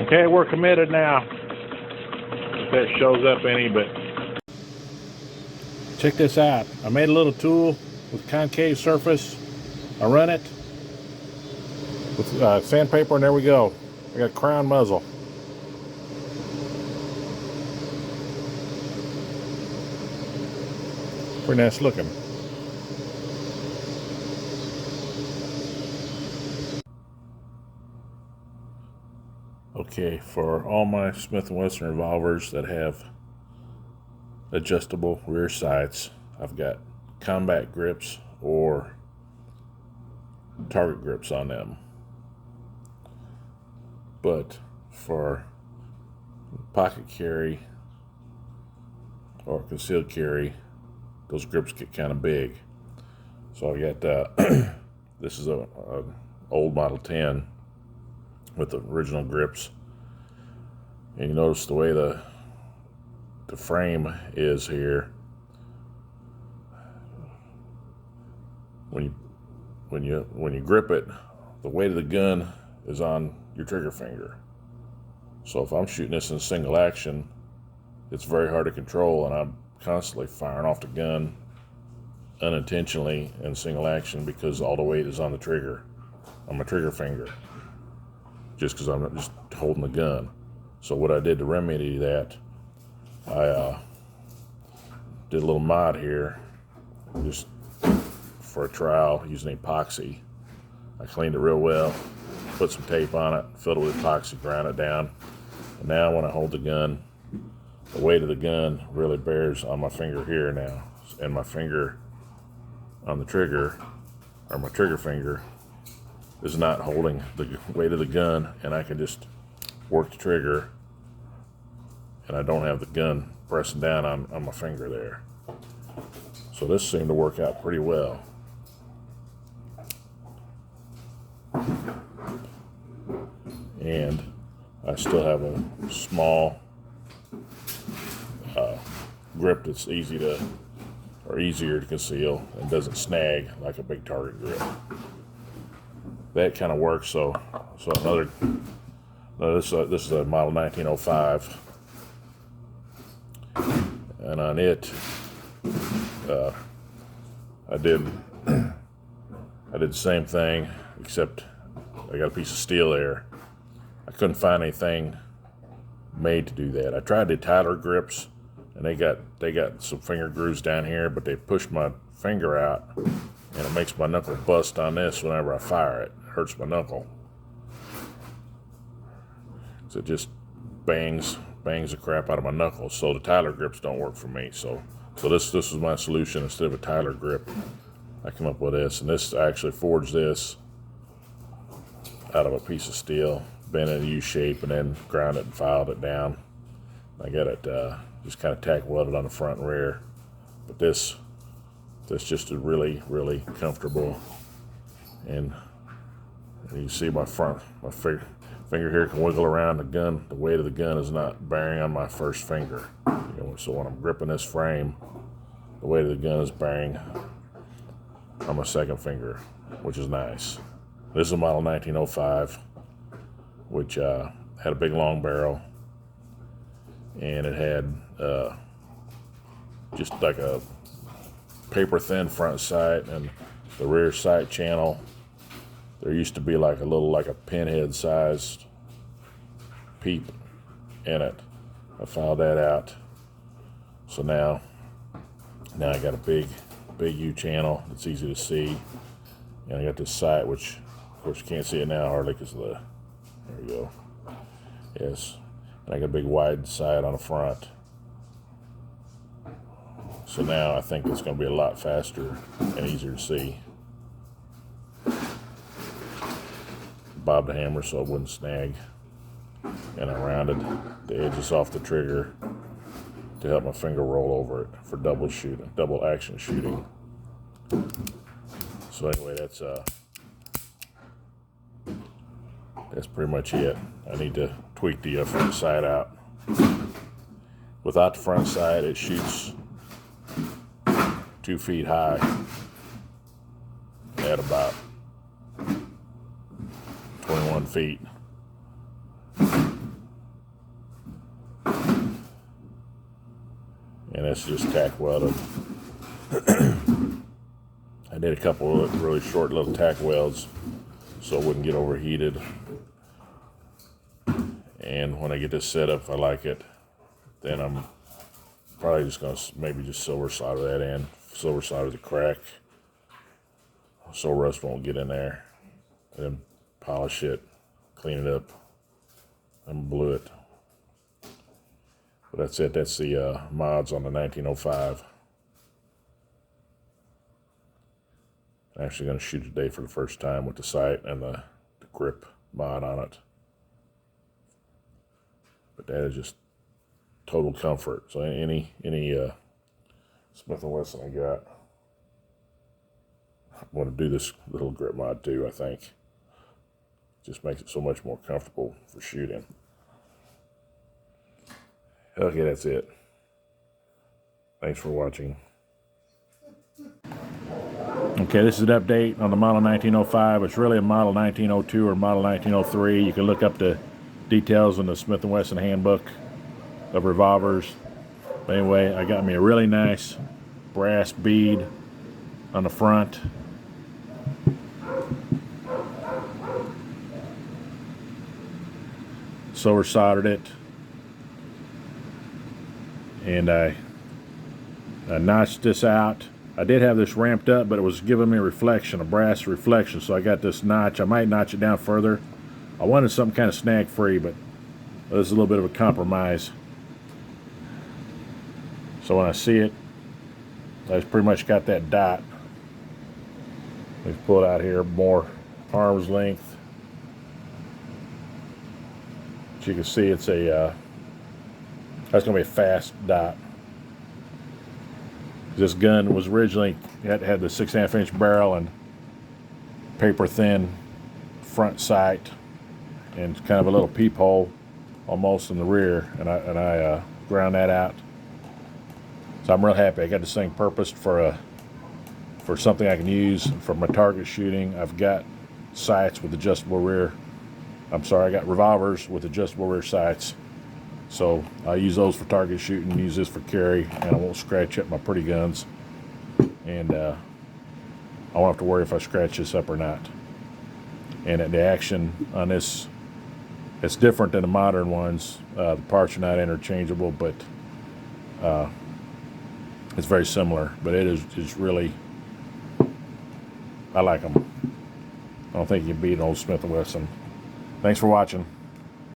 Okay, we're committed now. If that shows up any, but check this out. I made a little tool with concave surface. I run it with sandpaper, and there we go. I got a crown muzzle. Pretty nice looking. Okay, for all my Smith & Wesson revolvers that have adjustable rear sights, I've got combat grips or target grips on them. But for pocket carry or concealed carry, those grips get kind of big. So I got this is a old Model 10 with the original grips, and you notice the way the frame is here. When you grip it, the weight of the gun is on your trigger finger. So if I'm shooting this in single action, it's very hard to control, and I'm constantly firing off the gun unintentionally in single action because all the weight is on the trigger, on my trigger finger, just because I'm not just holding the gun. So what I did to remedy that, I did a little mod here, just for a trial using epoxy. I cleaned it real well, put some tape on it, filled it with epoxy, ground it down, and now when I hold the gun, the weight of the gun really bears on my finger here now, and my finger on the trigger, or my trigger finger, is not holding the weight of the gun, and I can just work the trigger, and I don't have the gun pressing down on my finger there. So this seemed to work out pretty well. And I still have a small grip that's easier to conceal and doesn't snag like a big target grip. That kind of works. So this is a Model 1905, and on it, I did the same thing, except I got a piece of steel there. I couldn't find anything made to do that. I tried the Tyler grips, and they got some finger grooves down here, but they pushed my finger out, and it makes my knuckle bust on this whenever I fire it. It hurts my knuckle. So it just bangs the crap out of my knuckles. So the Tyler grips don't work for me. So this was my solution. Instead of a Tyler grip, I come up with this, and I actually forged this out of a piece of steel, bent it in a U shape, and then ground it and filed it down. I got it just kind of tack welded on the front and rear. But this just is really, really comfortable. And you see my finger here can wiggle around the gun. The weight of the gun is not bearing on my first finger. So when I'm gripping this frame, the weight of the gun is bearing on my second finger, which is nice. This is a Model 1905, which had a big long barrel, and it had just like a paper thin front sight, and the rear sight channel, there used to be like a pinhead sized peep in it. I filed that out. So now I got a big U channel that's easy to see, and I got this sight, which of course you can't see it now hardly because of there we go. Yes, and I got a big wide sight on the front. So now I think it's going to be a lot faster and easier to see. Bobbed the hammer so it wouldn't snag, and I rounded the edges off the trigger to help my finger roll over it for double action shooting. So anyway, that's pretty much it. I need to tweak the front sight out. Without the front sight, it shoots 2 feet high at about 21 feet. this is just tack welded. I did a couple of really short little tack welds so it wouldn't get overheated. And when I get this set up, if I like it, then I'm probably just going to maybe just silver solder that in. Silver solder the crack so rust won't get in there. And then polish it, clean it up, and blue it. But that's it. That's the mods on the 1905. I'm actually going to shoot today for the first time with the sight and the grip mod on it. But that is just total comfort. So any Smith & Wesson I got, I'm going to do this little grip mod too, I think. Just makes it so much more comfortable for shooting. Okay, that's it. Thanks for watching. Okay, this is an update on the model 1905. It's really a model 1902 or model 1903. You can look up the details in the Smith & Wesson handbook of revolvers. But anyway, I got me a really nice brass bead on the front. Silver soldered it. And I notched this out. I did have this ramped up, but it was giving me a reflection, a brass reflection. So I got this notch. I might notch it down further. I wanted something kind of snag-free, but this is a little bit of a compromise. So when I see it, I just pretty much got that dot. Let's pull it out here more arm's length. As you can see, it's a that's going to be a fast dot. This gun was originally had the 6.5 inch barrel and paper thin front sight and kind of a little peephole almost in the rear, and I ground that out. So I'm real happy. I got this thing purposed for something I can use for my target shooting. I've got sights with adjustable rear. I got revolvers with adjustable rear sights. So I use those for target shooting, use this for carry, and I won't scratch up my pretty guns. And I won't have to worry if I scratch this up or not. And the action on this, it's different than the modern ones. The parts are not interchangeable, but it's very similar. But it is really, I like them. I don't think you can beat an old Smith & Wesson. Thanks for watching.